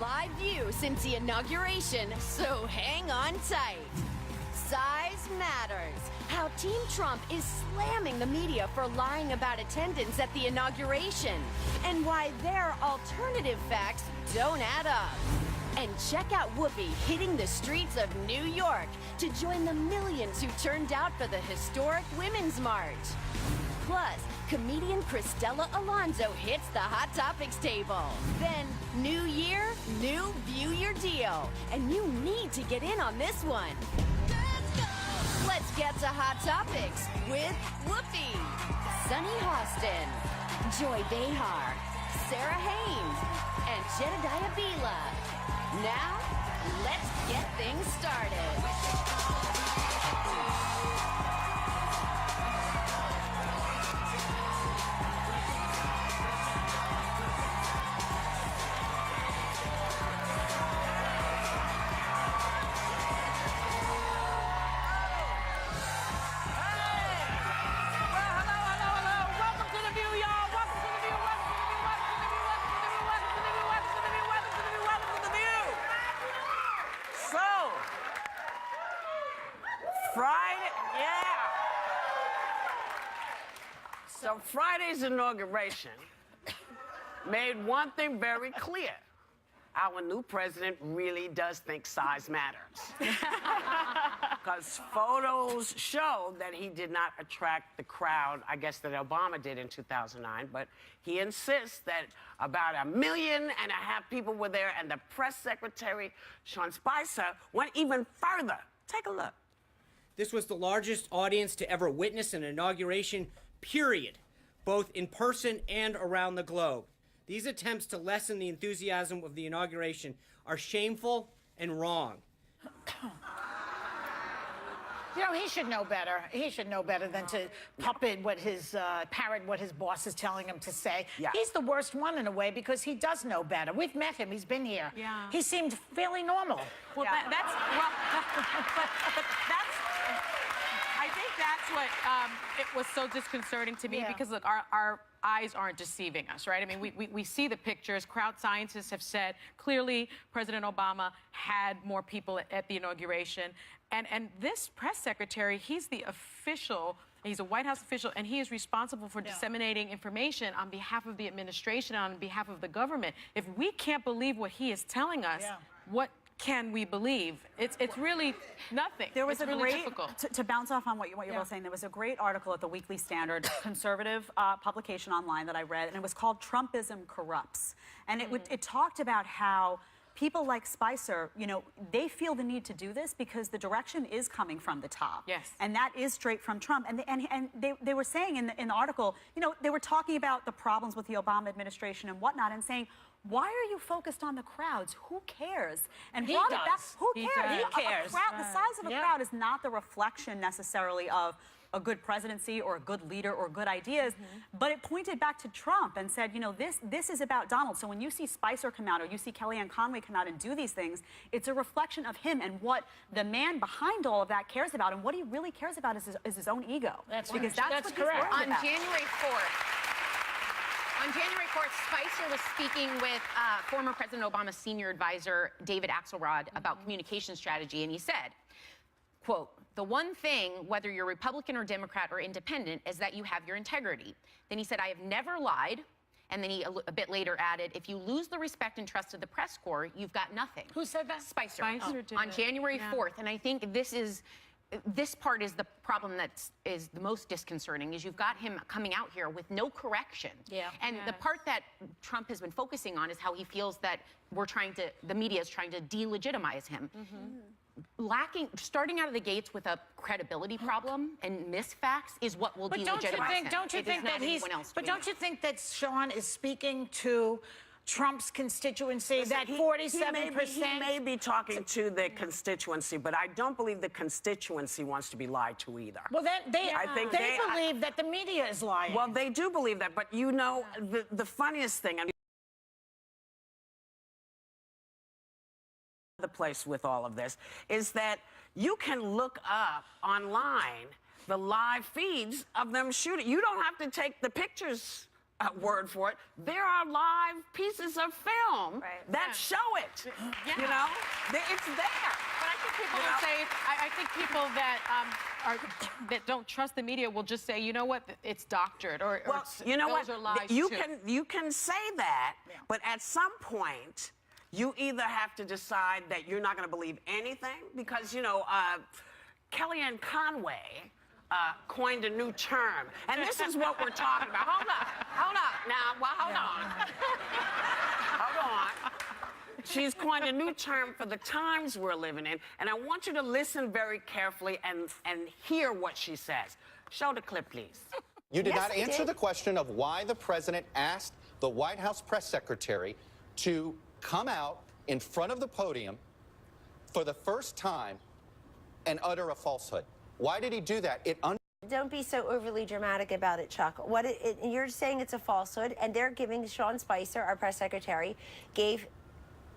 live view since the inauguration, so hang on tight. Size matters. How Team Trump is slamming the media for lying about attendance at the inauguration, and why their alternative facts don't add up. And check out Whoopi hitting the streets of New York to join the millions who turned out for the historic Women's March. Plus, comedian Cristela Alonzo hits the Hot Topics table. Then, new year, new View Your Deal. And you need to get in on this one. Let's go! Let's get to Hot Topics with Whoopi, Sunny Hostin, Joy Behar, Sarah Haynes, and Jedediah Bila. Now, let's get things started. So Friday's inauguration made one thing very clear. Our new president really does think size matters. Because photos show that he did not attract the crowd, I guess, that Obama did in 2009, but he insists that about 1.5 million people were there, and the press secretary, Sean Spicer, went even further. Take a look. This was the largest audience to ever witness an inauguration, period, both in person and around the globe. These attempts to lessen the enthusiasm of the inauguration are shameful and wrong. You know, he should know better. He should know better than to parrot what his boss is telling him to say. Yeah. He's the worst one in a way because he does know better. We've met him. He's been here. Yeah. He seemed fairly normal. Well, yeah. but I think that's what it was so disconcerting to me, because look, our eyes aren't deceiving us, right? I mean, we see the pictures. Crowd scientists have said clearly President Obama had more people at the inauguration. And this press secretary, he's the official, he's a White House official, and he is responsible for disseminating information on behalf of the administration, on behalf of the government. If we can't believe what he is telling us, what can we believe? It's really nothing. There was it's really difficult. To bounce off on what you're both saying, there was a great article at the Weekly Standard, conservative publication online that I read, and it was called Trumpism Corrupts. And it talked about how people like Spicer, you know, they feel the need to do this because the direction is coming from the top. Yes. And that is straight from Trump. And they were saying in the article, you know, they were talking about the problems with the Obama administration and whatnot and saying, why are you focused on the crowds? Who cares? And he brought does. it back. Who He cares? does. He cares. The size of a crowd is not the reflection necessarily of a good presidency or a good leader or good ideas, but it pointed back to Trump and said, you know, this is about Donald. So when you see Spicer come out or you see Kellyanne Conway come out and do these things, it's a reflection of him and what the man behind all of that cares about, and what he really cares about is his own ego. That's because right. that's what correct. he's worried On about. January 4th, Spicer was speaking with former President Obama's senior advisor, David Axelrod, about communication strategy, and he said, quote, "The one thing, whether you're Republican or Democrat or independent, is that you have your integrity." Then he said, "I have never lied." And then he a bit later added, "If you lose the respect and trust of the press corps, you've got nothing." Who said that? Spicer. Spicer did on it. January 4th. And I think this part is the problem that is the most disconcerting, is you've got him coming out here with no correction. Yeah. And the part that Trump has been focusing on is how he feels that the media is trying to delegitimize him. Starting out of the gates with a credibility problem and misfacts is what will delegitimize him. Don't you It is think not that he's? anyone else But doing don't you think that Sean is speaking to Trump's constituency? Listen, that 47%. He may be talking to the constituency, but I don't believe the constituency wants to be lied to either. Well, they believe that the media is lying. Well, they do believe that, but you know, the funniest thing, and the place with all of this, is that you can look up online the live feeds of them shooting. You don't have to take the pictures word for it. There are live pieces of film that show it. You know, it's there. But I think people will say, I think people that don't trust the media will just say, you know what, it's doctored, or you know those what, are lies you can say that, but at some point, you either have to decide that you're not going to believe anything, because, you know, Kellyanne Conway coined a new term, and this is what we're talking about. Hold up. Now, well, hold on. Hold on. She's coined a new term for the times we're living in, and I want you to listen very carefully and hear what she says. Show the clip, please. You did not answer the question of why the president asked the White House press secretary to come out in front of the podium for the first time and utter a falsehood. Why did he do that? Don't be so overly dramatic about it, Chuck. You're saying it's a falsehood, and they're giving Sean Spicer, our press secretary, gave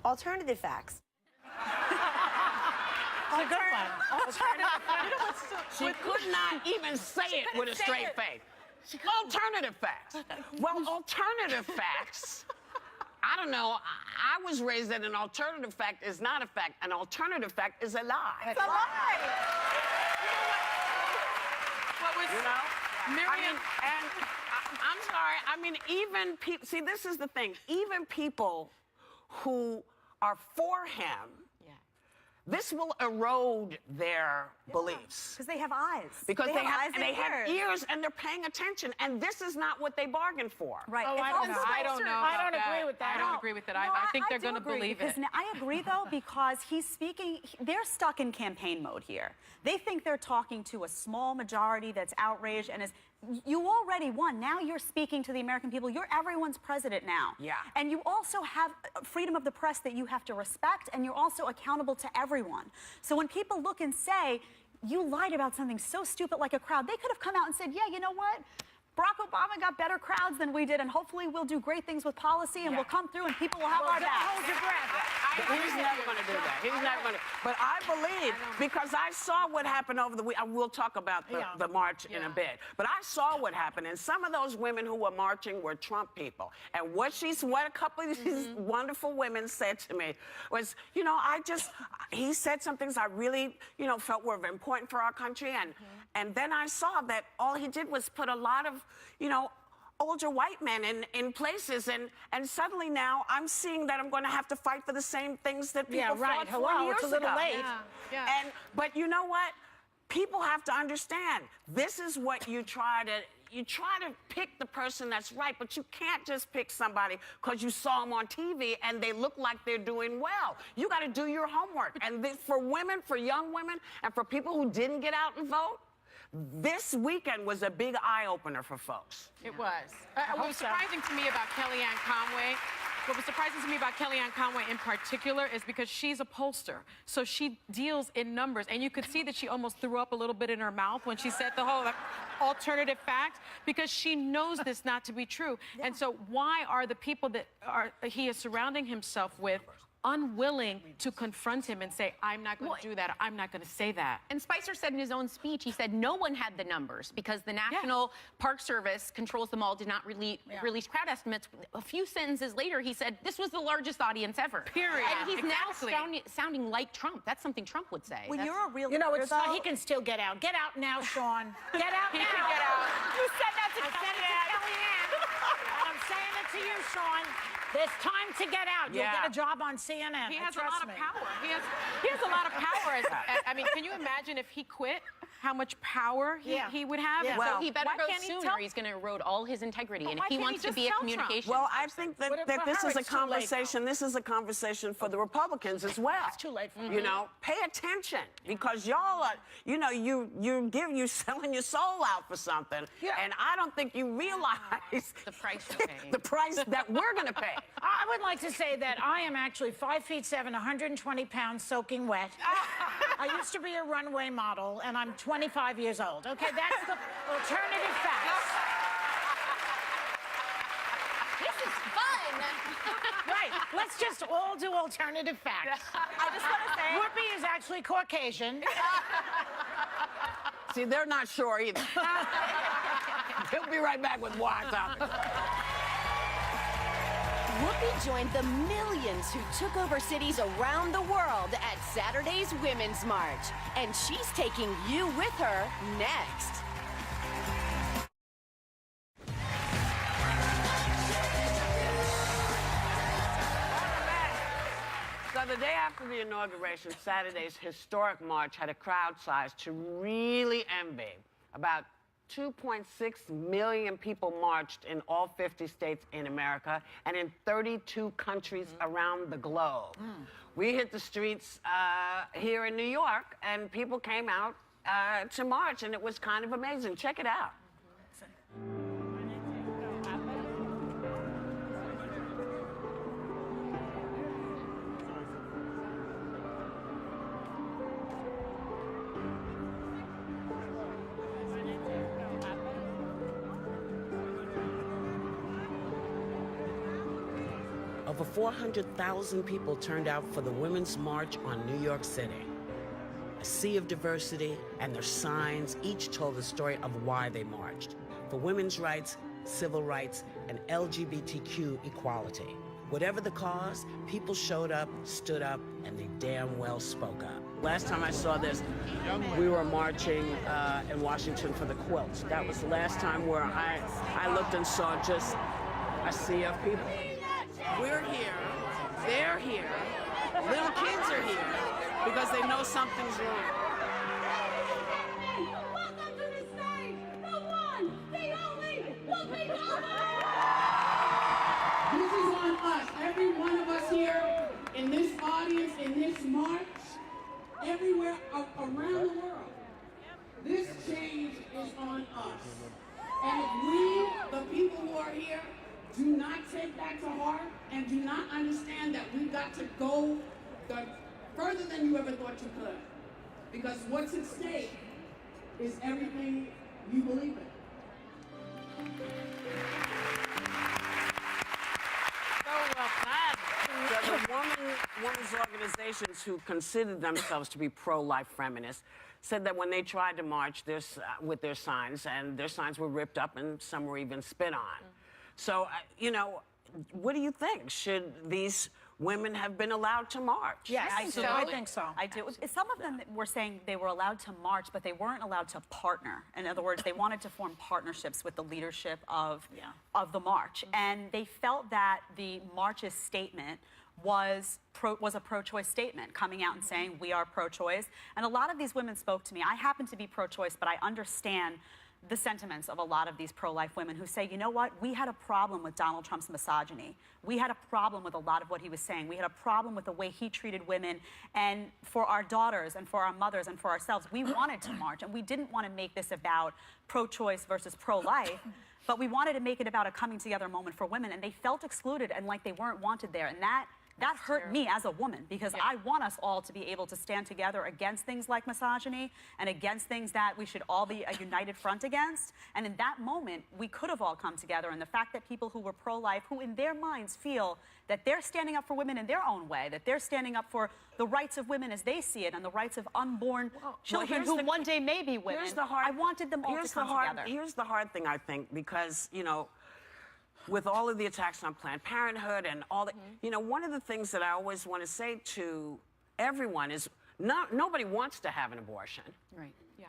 alternative facts. It's a good one. She could not even say it with a straight face. Alternative facts. Well, alternative facts, I don't know. I was raised that an alternative fact is not a fact. An alternative fact is a lie. It's a lie. What was, you know? Miriam, I'm sorry. I mean, even people, see, this is the thing. Even people who are for him, this will erode their beliefs. Because they have eyes. Because they have eyes and have ears, and they're paying attention, and this is not what they bargained for. Right. Oh, I don't know. I don't know. I don't agree with that. I don't agree with it. I think they're going to believe it. I agree, though, because he's speaking, they're stuck in campaign mode here. They think they're talking to a small majority that's outraged and is. You already won. Now you're speaking to the American people. You're everyone's president now. Yeah. And you also have freedom of the press that you have to respect, and you're also accountable to everyone. So when people look and say, you lied about something so stupid like a crowd, they could have come out and said, yeah, you know what? Barack Obama got better crowds than we did, and hopefully we'll do great things with policy, and we'll come through, and people will have our backs. Hold your breath. He's never going to do that. He's never going to. But I believe, because I saw what happened over the week. We'll talk about the march in a bit. But I saw what happened, and some of those women who were marching were Trump people. And what a couple of these wonderful women said to me was, you know, he said some things I really, you know, felt were important for our country, and then I saw that all he did was put a lot of, you know, older white men in places, and suddenly now I'm seeing that I'm going to have to fight for the same things that people fought for years it's a little ago. late. But you know what? People have to understand, this is what you try to pick the person that's right, but you can't just pick somebody because you saw them on TV and they look like they're doing well. You got to do your homework. And for women, for young women, and for people who didn't get out and vote, this weekend was a big eye-opener for folks. It was. What was surprising to me about Kellyanne Conway, in particular is because she's a pollster. So she deals in numbers. And you could see that she almost threw up a little bit in her mouth when she said the whole alternative facts, because she knows this not to be true. And so why are the people that he is surrounding himself with unwilling to confront him and say, I'm not going to do that, I'm not going to say that? And Spicer said in his own speech, he said no one had the numbers because the National Park Service controls them all, did not release crowd estimates. A few sentences later, he said this was the largest audience ever. Period. And he's now sounding like Trump. That's something Trump would say. When you're a real You know, leader, he can still get out. Get out now, Sean. Get out now. He can get out. You said that to Kellyanne. And I'm saying it to you, Sean. There's time to get out. You'll get a job on CNN. He has a lot of power. He has a lot of power. I mean, can you imagine if he quit, how much power he would have? Yeah. Well, so he better why go can't he soon, tell? or he's going to erode all his integrity. And if why he can't wants he to be just a tell communications Well, I think that this is a it's too late now. conversation. This is a conversation for the Republicans as well. It's too late for You know, pay attention, because y'all are, you know, you're selling your soul out for something, and I don't think you realize the price you're paying. the price that we're going to pay. I would like to say that I am actually 5'7", 120 pounds, soaking wet. I used to be a runway model, and I'm 25 years old. Okay, that's the alternative facts. This is fun. Right, let's just all do alternative facts. I just want to say, Whoopi is actually Caucasian. See, they're not sure either. He'll be right back with more topics. Whoopi joined the millions who took over cities around the world at Saturday's Women's March. And she's taking you with her next. So the day after the inauguration, Saturday's historic march had a crowd size to really envy. About 2.6 million people marched in all 50 states in America and in 32 countries around the globe. We hit the streets here in New York, and people came out to march, and it was kind of amazing. Check it out. Over 400,000 people turned out for the Women's March on New York City. A sea of diversity, and their signs each told the story of why they marched. For women's rights, civil rights, and LGBTQ equality. Whatever the cause, people showed up, stood up, and they damn well spoke up. Last time I saw this, we were marching in Washington for the quilts. That was the last time where I looked and saw just a sea of people. We're here, they're here, little kids are here because they know something's wrong. Welcome to the stage, the one, the only, Whoopi This is on us, every one of us here in this audience, in this march, everywhere around the world. This change is on us. And if we, the people who are here, do not take that to heart and do not understand that we've got to go further than you ever thought you could. Because what's at stake is everything you believe in. So the women's organizations who considered themselves to be pro-life feminists said that when they tried to march with their signs, and their signs were ripped up and some were even spit on. So, you know, what do you think? Should these women have been allowed to march? Yes, I do. I think so. I do. Some of them were saying they were allowed to march, but they weren't allowed to partner. In other words, they wanted to form partnerships with the leadership of the march. And they felt that the march's statement was a pro-choice statement, coming out and saying, we are pro-choice. And a lot of these women spoke to me. I happen to be pro-choice, but I understand the sentiments of a lot of these pro-life women who say, you know what, we had a problem with Donald Trump's misogyny. We had a problem with a lot of what he was saying. We had a problem with the way he treated women. And for our daughters and for our mothers and for ourselves, we wanted to march. And we didn't want to make this about pro-choice versus pro-life, but we wanted to make it about a coming together moment for women. And they felt excluded and like they weren't wanted there. And that hurt me as a woman, because I want us all to be able to stand together against things like misogyny and against things that we should all be a united front against. And in that moment, we could have all come together. And the fact that people who were pro-life, who in their minds feel that they're standing up for women in their own way, that they're standing up for the rights of women as they see it and the rights of unborn children who one day may be women, I wanted them all to come together. Here's the hard thing, I think, because, you know, with all of the attacks on Planned Parenthood and all that, you know, one of the things that I always want to say to everyone is nobody wants to have an abortion. Right, yeah.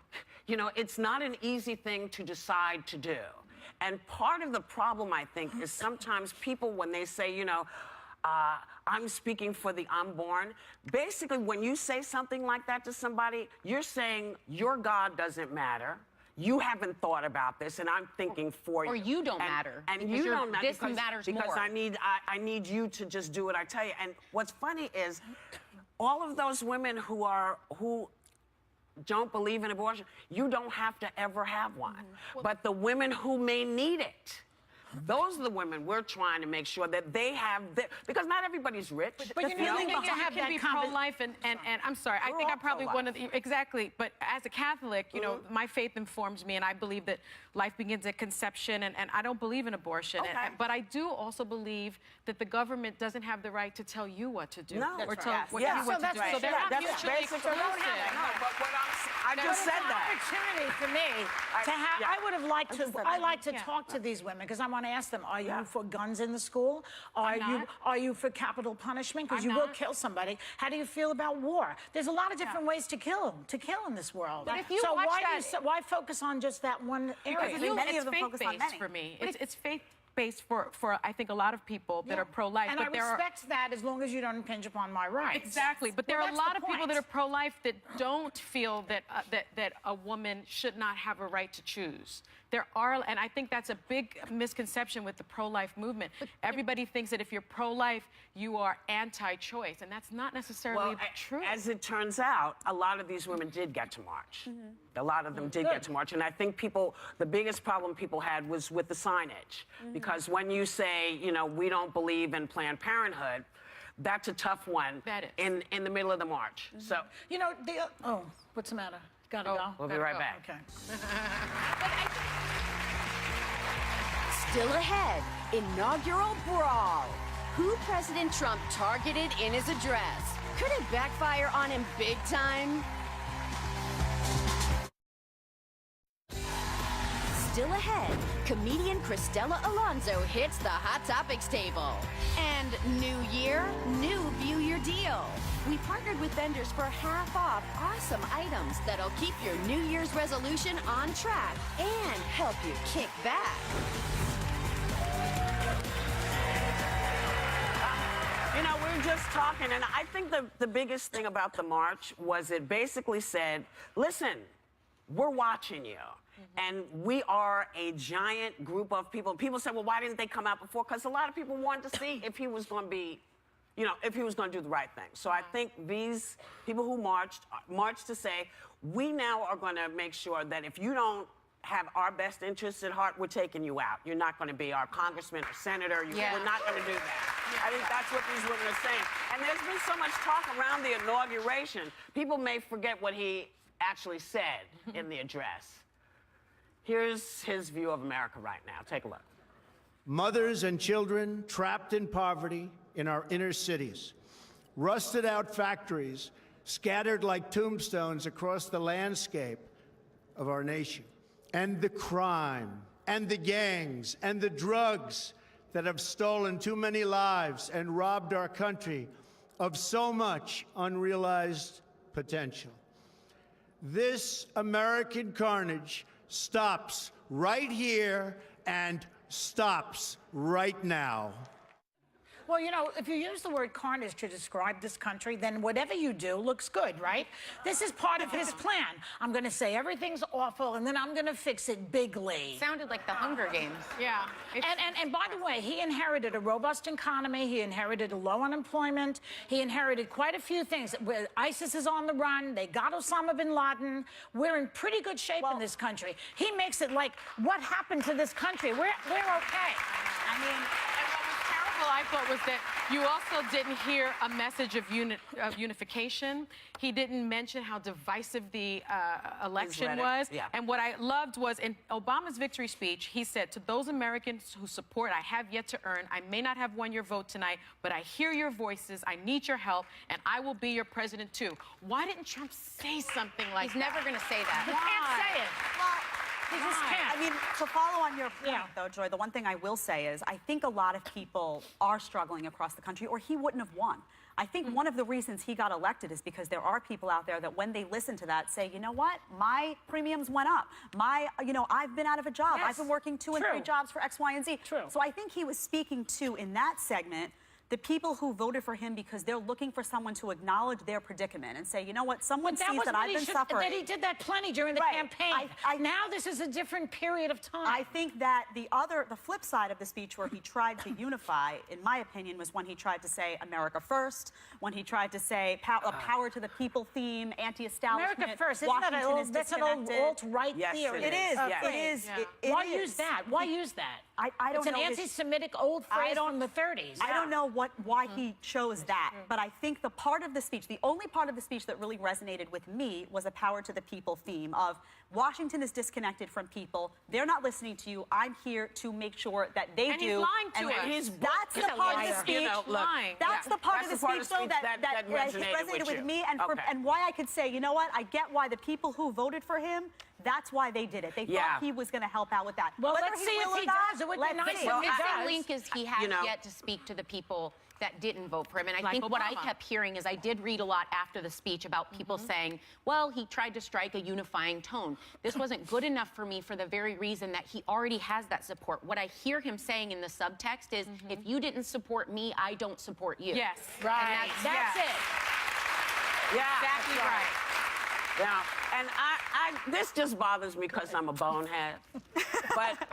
You know, it's not an easy thing to decide to do. And part of the problem, I think, is sometimes people, when they say, you know, I'm speaking for the unborn, basically when you say something like that to somebody, you're saying your God doesn't matter. You haven't thought about this, and I'm thinking for you. Or you don't matter. And you don't matter this matters because more. I need you to just do what I tell you. And what's funny is all of those women who don't believe in abortion, you don't have to ever have one. But the women who may need it, those are the women we're trying to make sure that they have, because not everybody's rich. But you know, you can be pro-life and I'm sorry, I think I'm probably one of the, exactly, but as a Catholic, you know, my faith informs me, and I believe that life begins at conception, and I don't believe in abortion. But I do also believe that the government doesn't have the right to tell you what to do. Or tell what you what to do. So they're not mutually exclusive. I just said that. Opportunity for me to have, I would have liked to, I like to talk to these women because I'm on want to ask them, are you for guns in the school? Are you for capital punishment? Because you will kill somebody. How do you feel about war? There's a lot of different ways to kill in this world. But if you so watch why focus on just that one area? It's faith-based for me. It's faith-based for I think a lot Yeah. of people that are pro-life. And but I respect that as long as you don't impinge upon my rights. Exactly, but there are a lot of people that are pro-life that don't feel that that a woman should not have a right to choose. There are, and I think that's a big misconception with the pro-life movement. Everybody thinks that if you're pro-life, you are anti-choice, and that's not necessarily true. As it turns out, a lot of these women did get to march. A lot of them did get to march, and I think the biggest problem people had was with the signage, because when you say, you know, we don't believe in Planned Parenthood, that's a tough one. That is. In the middle of the march. So, you know, what's the matter? Gotta go. we'll be right back. Okay. Still ahead, inaugural brawl. Who President Trump targeted in his address? Could it backfire on him big time? Still ahead, comedian Cristela Alonzo hits the Hot Topics table. And new year, new View Your Deal. We partnered with vendors for half off awesome items that'll keep your New Year's resolution on track and help you kick back. You know, we were just talking, and I think the biggest thing about the march was it basically said, listen, we're watching you. And we are a giant group of people. People said, well, why didn't they come out before? Because a lot of people wanted to see if he was going to be, you know, if he was going to do the right thing. So I think these people who marched to say, we now are going to make sure that if you don't have our best interests at heart, we're taking you out. You're not going to be our congressman or senator. We're not going to do that. I think that's what these women are saying. And there's been so much talk around the inauguration. People may forget what he actually said in the address. Here's his view of America right now. Take a look. Mothers and children trapped in poverty in our inner cities. Rusted out factories scattered like tombstones across the landscape of our nation. And the crime, and the gangs, and the drugs that have stolen too many lives and robbed our country of so much unrealized potential. This American carnage stops right here and stops right now. Well, you know, if you use the word carnage to describe this country, then whatever you do looks good, right? This is part of his plan. I'm going to say everything's awful, and then I'm going to fix it bigly. Sounded like the Hunger Games. Yeah. And by the way, he inherited a robust economy. He inherited a low unemployment. He inherited quite a few things. ISIS is on the run. They got Osama bin Laden. We're in pretty good shape in this country. He makes it like, what happened to this country? We're okay. I mean... I thought was that you also didn't hear a message of unification. He didn't mention how divisive the election was. Yeah. And what I loved was in Obama's victory speech, he said, to those Americans who support, I have yet to earn. I may not have won your vote tonight, but I hear your voices. I need your help, and I will be your president too. Why didn't Trump say something like that? He's never going to say that. He can't say it. Well, he just can't. I mean, to follow on your point, though, Joy, the one thing I will say is I think a lot of people are struggling across the country, or he wouldn't have won. I think one of the reasons he got elected is because there are people out there that when they listen to that say, you know what, my premiums went up. I've been out of a job. Yes. I've been working 2 and 3 jobs for X, Y, and Z. True. So I think he was speaking to, in that segment, the people who voted for him because they're looking for someone to acknowledge their predicament and say, you know what, someone sees that I've been suffering. That he did that plenty during the campaign. Now this is a different period of time. I think that the flip side of the speech where he tried to unify, in my opinion, was when he tried to say America first, when he tried to say a power to the people theme, anti-establishment. America first, that's an old alt-right theory. It is. Okay. It is. Yeah. Why use that? Why use that? I don't know. It's an anti-Semitic old phrase from the 30s. I don't know why he chose that, but I think the only part of the speech that really resonated with me was a power to the people theme of Washington is disconnected from people. They're not listening to you. I'm here to make sure that they And do. he's lying to us. That's the part of the speech. You know, lying. That's the part of the speech, though, that resonated with you. me, and why I could say, you know what? I get why the people who voted for him. That's why they did it. They thought he was going to help out with that. Well, Whether let's see if will he or not, does. It would be let's nice see. if The he missing does. link is he has yet to speak to the people that didn't vote for him. And I Like think what I Obama. kept hearing is I did read a lot after the speech about people saying, well, he tried to strike a unifying tone. This wasn't good enough for me for the very reason that he already has that support. What I hear him saying in the subtext is, if you didn't support me, I don't support you. Yes. Right. And That's it. Yeah, Exactly that's right. Yeah, and this just bothers me because I'm a bonehead. But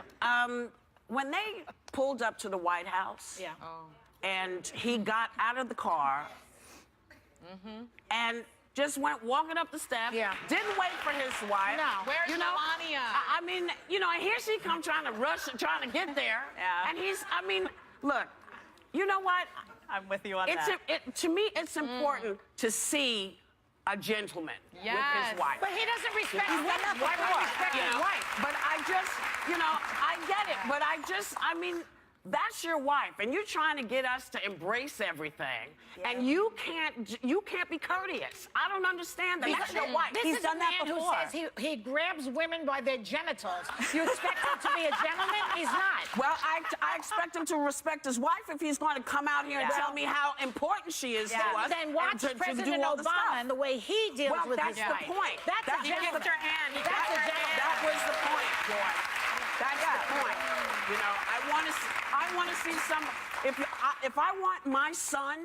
when they pulled up to the White House, and he got out of the car, and just went walking up the steps, didn't wait for his wife. No. Where's Melania? I mean, and here she come trying to rush and trying to get there. And look, you know what? I'm with you on It's that. to me, it's important to see a gentleman with his wife. But he doesn't respect his wife. Why Why would he respect his wife? But I just, I get it. But that's your wife, and you're trying to get us to embrace everything, and you can't be courteous. I don't understand that. That's your wife. This is a man who says he grabs women by their genitals. You expect him to be a gentleman? He's not. Well, I expect him to respect his wife if he's going to come out here and tell me how important she is to us. Then watch and to President do all the Obama stuff. and the way he deals with his wife. That's the point. That's a gentleman. That was the point, boy. That's the point. I want to see some. If I want my son,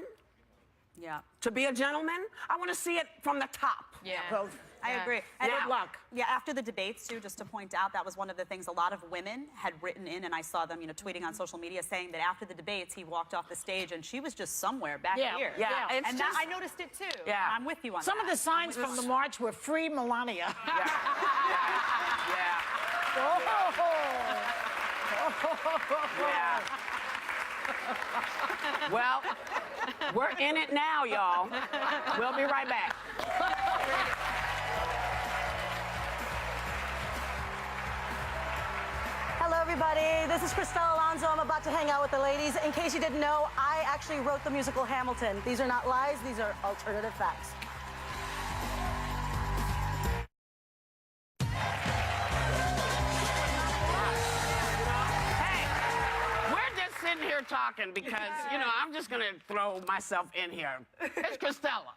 to be a gentleman, I want to see it from the top. Yeah. Well, I agree. And Good luck. Yeah, after the debates, too, just to point out, that was one of the things a lot of women had written in, and I saw them, tweeting on social media saying that after the debates, he walked off the stage and she was just somewhere back here. Yeah. And I noticed it, too. Yeah. I'm with you on Some that. of the signs from the march were free Melania. Well, we're in it now, y'all. We'll be right back. Hello, everybody. This is Christelle Alonso. I'm about to hang out with the ladies. In case you didn't know, I actually wrote the musical Hamilton. These are not lies. These are alternative facts. Sitting here talking because, I'm just going to throw myself in here. It's Christella.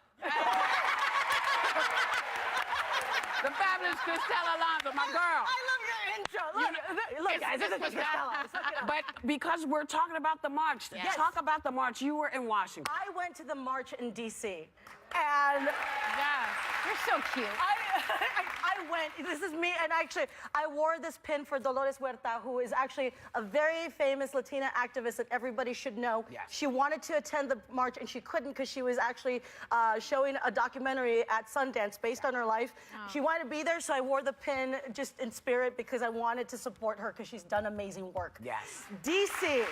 The fabulous Christella Alonso, my girl. I love your intro. Look, guys, this is Christella. But because we're talking about the march, talk about the march. You were in Washington. I went to the march in D.C. And You're so cute. I went, this is me, and actually, I wore this pin for Dolores Huerta, who is actually a very famous Latina activist that everybody should know. Yes. She wanted to attend the march, and she couldn't because she was actually showing a documentary at Sundance based on her life. She wanted to be there, so I wore the pin just in spirit because I wanted to support her because she's done amazing work. Yes. DC.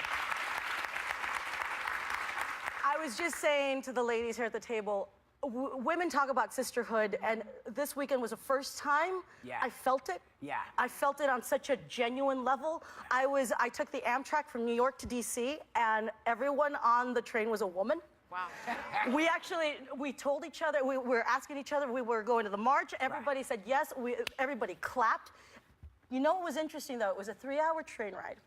I was just saying to the ladies here at the table, women talk about sisterhood, and this weekend was the first time I felt it. Yeah. I felt it on such a genuine level. I took the Amtrak from New York to DC, and everyone on the train was a woman. Wow. We told each other, we were asking each other, we were going to the march. Everybody said yes. Everybody clapped. You know what was interesting, though? It was a 3-hour train ride.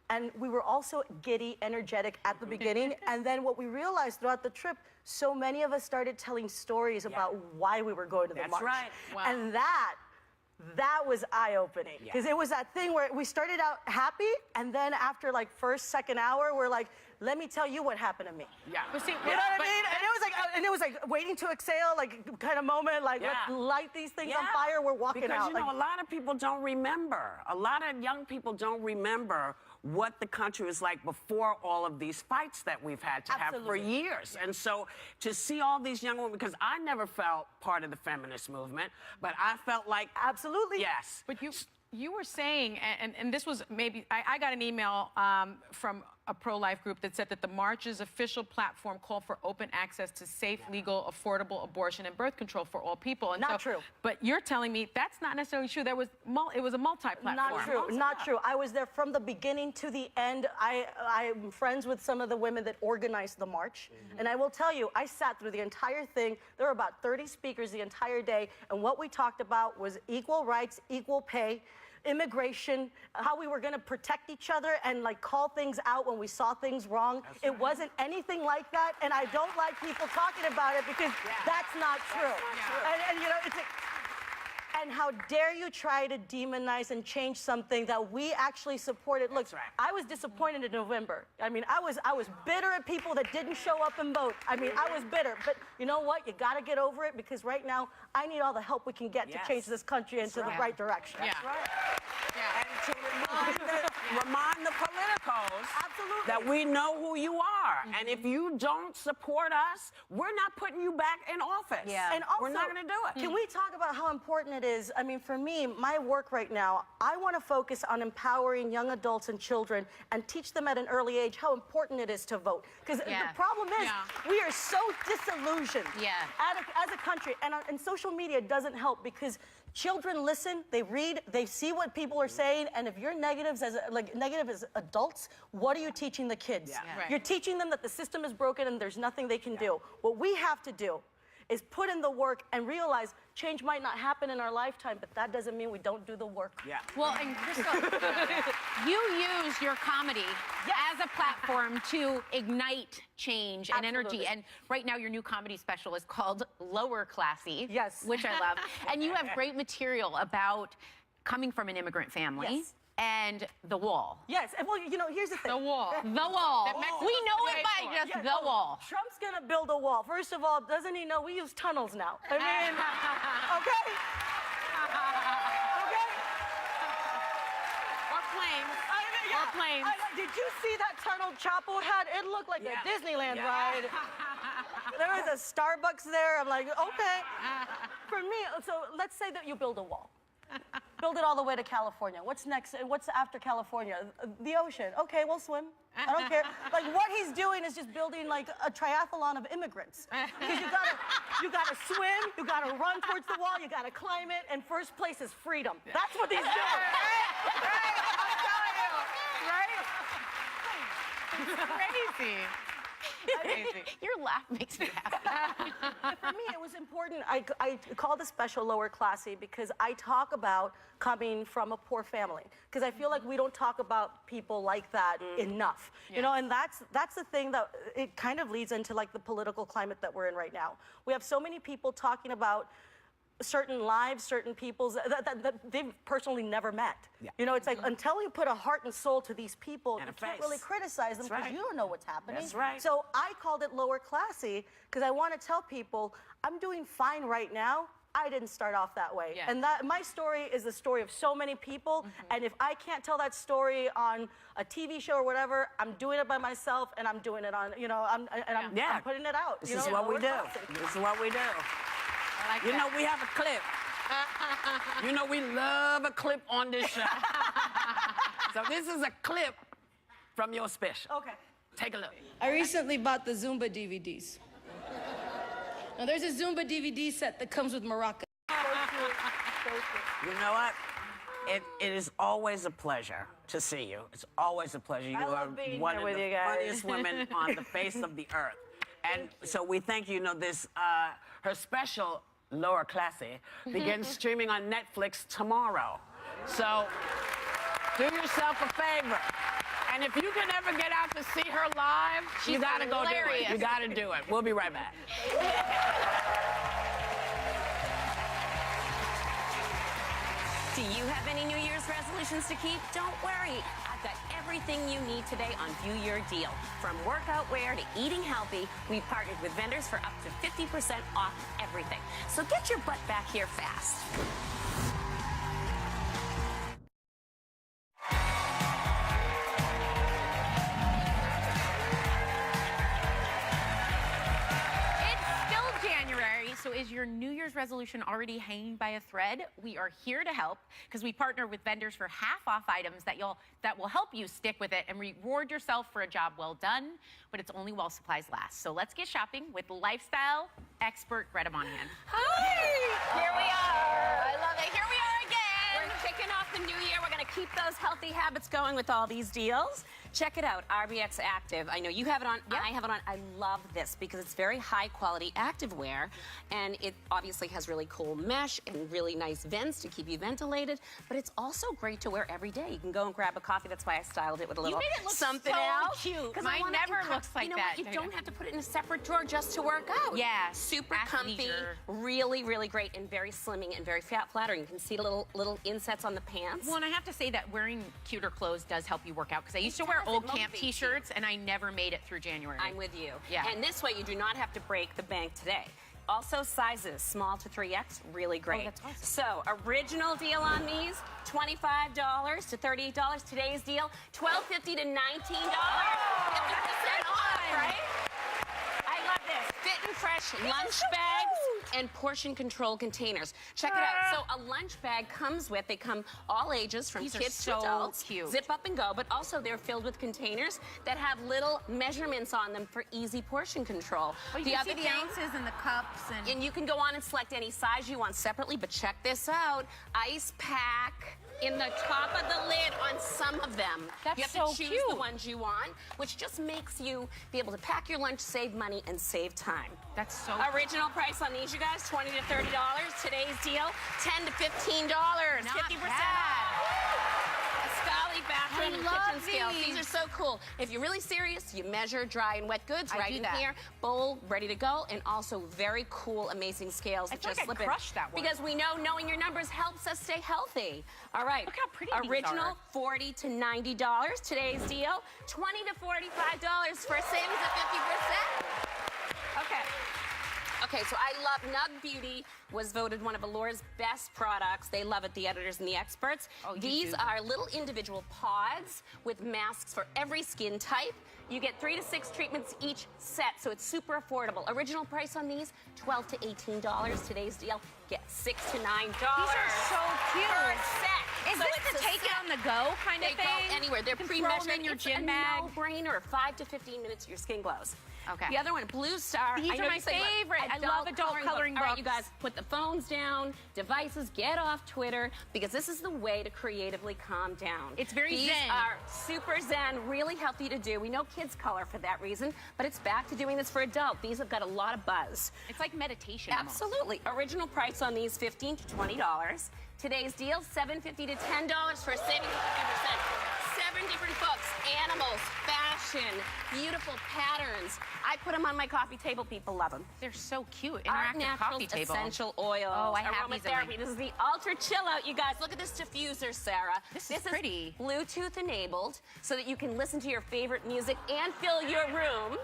And we were also giddy, energetic at the beginning. And then what we realized throughout the trip, so many of us started telling stories about why we were going to the march. That's right. Wow. And that was eye-opening. Because it was that thing where we started out happy, and then after first, second hour, we're like, let me tell you what happened to me. Yeah. But see, You know what I mean? And it was like waiting to exhale, kind of moment, let's light these things on fire, we're walking because, out. a lot of people don't remember. A lot of young people don't remember what the country was like before all of these fights that we've had to have for years. And so to see all these young women, because I never felt part of the feminist movement, but I felt like... Absolutely. Yes. But you were saying, and this was maybe, I got an email from a pro-life group that said that the march's official platform called for open access to safe, legal, affordable abortion and birth control for all people. And Not true. But you're telling me that's not necessarily true. It was a multi-platform. Not true. Not true. I was there from the beginning to the end. I'm friends with some of the women that organized the march. And I will tell you, I sat through the entire thing. There were about 30 speakers the entire day. And what we talked about was equal rights, equal pay, immigration, how we were going to protect each other and like call things out when we saw things wrong. It wasn't anything like that, and I don't like people talking about it because that's not true. And you know, and how dare you try to demonize and change something that we actually supported. Look, I was disappointed in November. I mean, I was bitter at people that didn't show up and vote. I mean, I was bitter. But you know what? You got to get over it because right now, I need all the help we can get to change this country into the right direction. That's right. And to remind the politicos that we know who you are. And if you don't support us, we're not putting you back in office. And also, we're not going to do it. Can we talk about how important it is? I mean, for me, my work right now, I want to focus on empowering young adults and children and teach them at an early age how important it is to vote. Because the problem is, we are so disillusioned as a country. And social media doesn't help because children listen, they read, they see what people are saying, and if you're negative as adults, what are you teaching the kids? You're teaching them that the system is broken and there's nothing they can do. What we have to do is put in the work and realize change might not happen in our lifetime, but that doesn't mean we don't do the work. Well, and Crystal, you use your comedy as a platform to ignite change and energy. And right now, your new comedy special is called Lower Classy, which I love. And you have great material about coming from an immigrant family. And the wall. And well, you know, here's the thing. The wall. The wall. We know it by just the wall. Trump's gonna build a wall. First of all, doesn't he know we use tunnels now? I mean, okay? Or planes. Or planes. Did you see that tunnel Chapo had? It looked like a Disneyland ride. There was a Starbucks there. I'm like, okay. For me, so let's say that you build a wall. Build it all the way to California. What's next? What's after California? The ocean. Okay, we'll swim. I don't care. Like what he's doing is just building like a triathlon of immigrants. Because you gotta swim, you gotta run towards the wall, you gotta climb it, and first place is freedom. That's what he's doing. I'm telling you, right? It's crazy. Your laugh makes me happy. For me, it was important. I call the special Lower Classy because I talk about coming from a poor family. Because I feel like we don't talk about people like that enough. You know, and that's the thing that it kind of leads into like the political climate that we're in right now. We have so many people talking about certain lives, certain peoples that they've personally never met. You know, it's like until you put a heart and soul to these people, you can't really criticize them because you don't know what's happening. So I called it Lower Classy because I want to tell people I'm doing fine right now. I didn't start off that way. And that my story is the story of so many people. And if I can't tell that story on a TV show or whatever, I'm doing it by myself and I'm doing it on, you know, I'm putting it out. This is what we do. This is what we do. You know, we have a clip. You know, we love a clip on this show. So this is a clip from your special. Okay. Take a look. I recently bought the Zumba DVDs. Now, there's a Zumba DVD set that comes with maracas. You know what? It is always a pleasure to see you. It's always a pleasure. You are one of the funniest women on the face of the earth. And so we thank you. You know, this, her special, Lower Classy, begins streaming on Netflix tomorrow. So do yourself a favor. And if you can ever get out to see her live, you gotta go do it. You gotta do it. We'll be right back. Do you have any New Year's resolutions to keep? Don't worry. I've got everything you need today on View Your Deal. From workout wear to eating healthy, we've partnered with vendors for up to 50% off everything. So get your butt back here fast. It's still January, so Is your New Year's resolution already hanging by a thread? We are here to help because we partner with vendors for half-off items that will help you stick with it and reward yourself for a job well done, but it's only while supplies last. So let's get shopping with lifestyle expert Greta Monahan. Hi! Here we are. I love it. Here we are again. We're kicking off the new year. We're going to keep those healthy habits going with all these deals. Check it out, RBX Active. I know you have it on, I have it on. I love this because it's very high quality activewear, and it obviously has really cool mesh and really nice vents to keep you ventilated, but it's also great to wear every day. You can go and grab a coffee. That's why I styled it with a little You made it look something so else. cute. Mine never looks like you know that. What? You don't have to put it in a separate drawer just to work out. Yeah, super comfy, really, really great, and very slimming and very flattering. You can see the little insets on the pants. Well, and I have to say that wearing cuter clothes does help you work out because I used to wear old camp t-shirts and I never made it through January. I'm with you. Yeah. And this way you do not have to break the bank today. Also sizes, small to 3X, really great. Oh, that's awesome. So, original deal on these, $25 to $38. Today's deal, $12.50 to $19. 50% off, right? I love this. Fit and fresh lunch bags and portion control containers. Check it out. So a lunch bag comes with, they come all ages from These are kids so to adults. cute. Zip up and go, but also they're filled with containers that have little measurements on them for easy portion control. Oh, you can see the ounces and the cups. And you can go on and select any size you want separately, but check this out. Ice pack in the top of the lid on some of them. That's you have so to choose cute. the ones you want, which just makes you be able to pack your lunch, save money, and save time. That's so Original price on these, you guys, $20 to $30. Today's deal, $10 to $15. 50% off. Ascali bathroom and kitchen scales. These are so cool. If you're really serious, you measure dry and wet goods right in here. Bowl ready to go, and also very cool, amazing scales that just slip in. crushed that one. Because we know knowing your numbers helps us stay healthy. All right. Look how pretty these Original, are. $40 to $90. Today's deal, $20 to $45 for a savings of 50%. Okay. Okay, so I love Nug Beauty was voted one of Allure's best products. They love it, the editors and the experts. Oh, you These do. are little individual pods with masks for every skin type. You get 3 to 6 treatments each set, so it's super affordable. Original price on these, $12 to $18. Today's deal, get $6 to $9. These are so cute. Per set. Is So this it's the a take it set. on the go kind They of thing? go anywhere. They're You can throw them pre-measured in your It's gym a bag. no-brainer. 5 to 15 minutes, your skin glows. Okay. The other one, Blue Star. These I know are my you say, look, favorite. I love adult coloring All right, you books. guys, put the phones down, devices, get off Twitter, because this is the way to creatively calm down. It's very These zen. are super zen, really healthy to do. We know kids color for that reason, but it's back to doing this for adult. These have got a lot of buzz. It's like meditation almost. Absolutely. Original price on these, $15 to $20. Today's deal, $7.50 to $10 for a savings of 50%. 7 different books, animals, fashion, beautiful patterns. I put them on my coffee table. People love them. They're so cute. Art Interactive Naturals coffee table. essential oils. Oh, I have these in my- aromatherapy. This is the ultra chill out, you guys. Look at this diffuser, Sarah. This is pretty. Bluetooth enabled, so that you can listen to your favorite music and fill your room.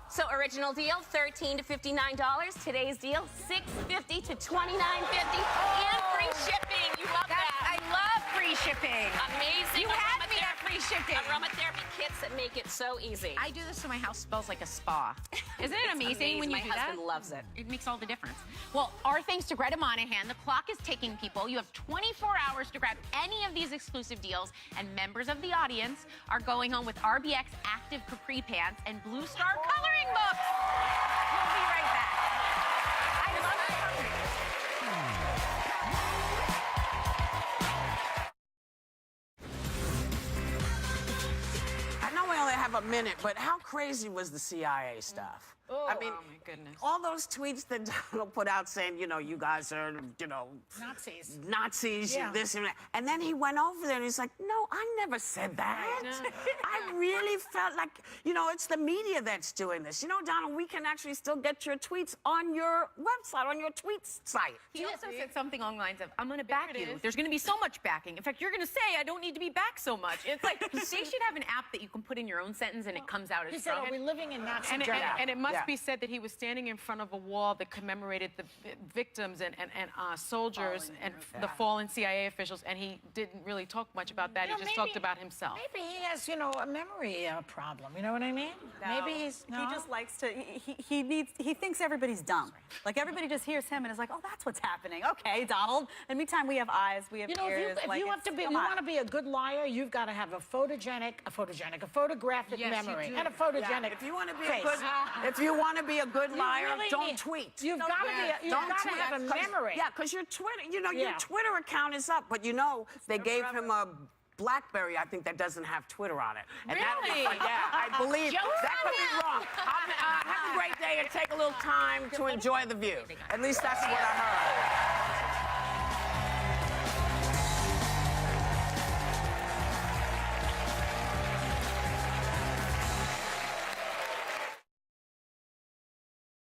So original deal, $13 to $59. Today's deal, $6.50 to $29.50, and free shipping. You love that. I love free shipping. Amazing. You had me at free shipping. Aromatherapy kits that make it so easy. I do this so my house smells like a spa. Isn't it amazing when you My do that? husband loves it. It makes all the difference. Well, our thanks to Greta Monahan, the clock is ticking, people. You have 24 hours to grab any of these exclusive deals, and members of the audience are going home with RBX Active Capri Pants and Blue Star coloring books. We'll be right back. I love I know we only have a minute, but how crazy was the CIA stuff? I mean, oh my goodness. all those tweets that Donald put out saying, you know, you guys are, you know, Nazis, Yeah. this and that. And then he went over there and he's like, no, I never said that. I really felt like, you know, it's the media that's doing this. You know, Donald, we can actually still get your tweets on your website, on your tweets site. He also said something along the lines of, I'm going to back you. There's going to be so much backing. In fact, you're going to say, I don't need to be backed so much. It's like, they should have an app that you can put in your own sentence and it comes out as He said, Trump. are we living in Nazi And Germany? it must be said that he was standing in front of a wall that commemorated the victims and soldiers and the fallen CIA officials, and he didn't really talk much about that. You know, he just talked about himself. Maybe he has, you know, a memory problem. You know what I mean? No, Maybe he just likes to. He thinks everybody's dumb. Like everybody just hears him and is like, oh, that's what's happening. Okay, Donald. And anytime we have eyes, we have You know, ears. if you want to be a good liar, you've got to have a photographic memory and a photogenic If you want to be face. if you want to be a good liar, really don't tweet. You've got to have a memory. Yeah, because your Twitter, your Twitter account is up, but you know they gave him a BlackBerry, I think, that doesn't have Twitter on it. And Really? I believe that could be wrong. Have a great day and take a little time to enjoy the view. At least that's what I heard.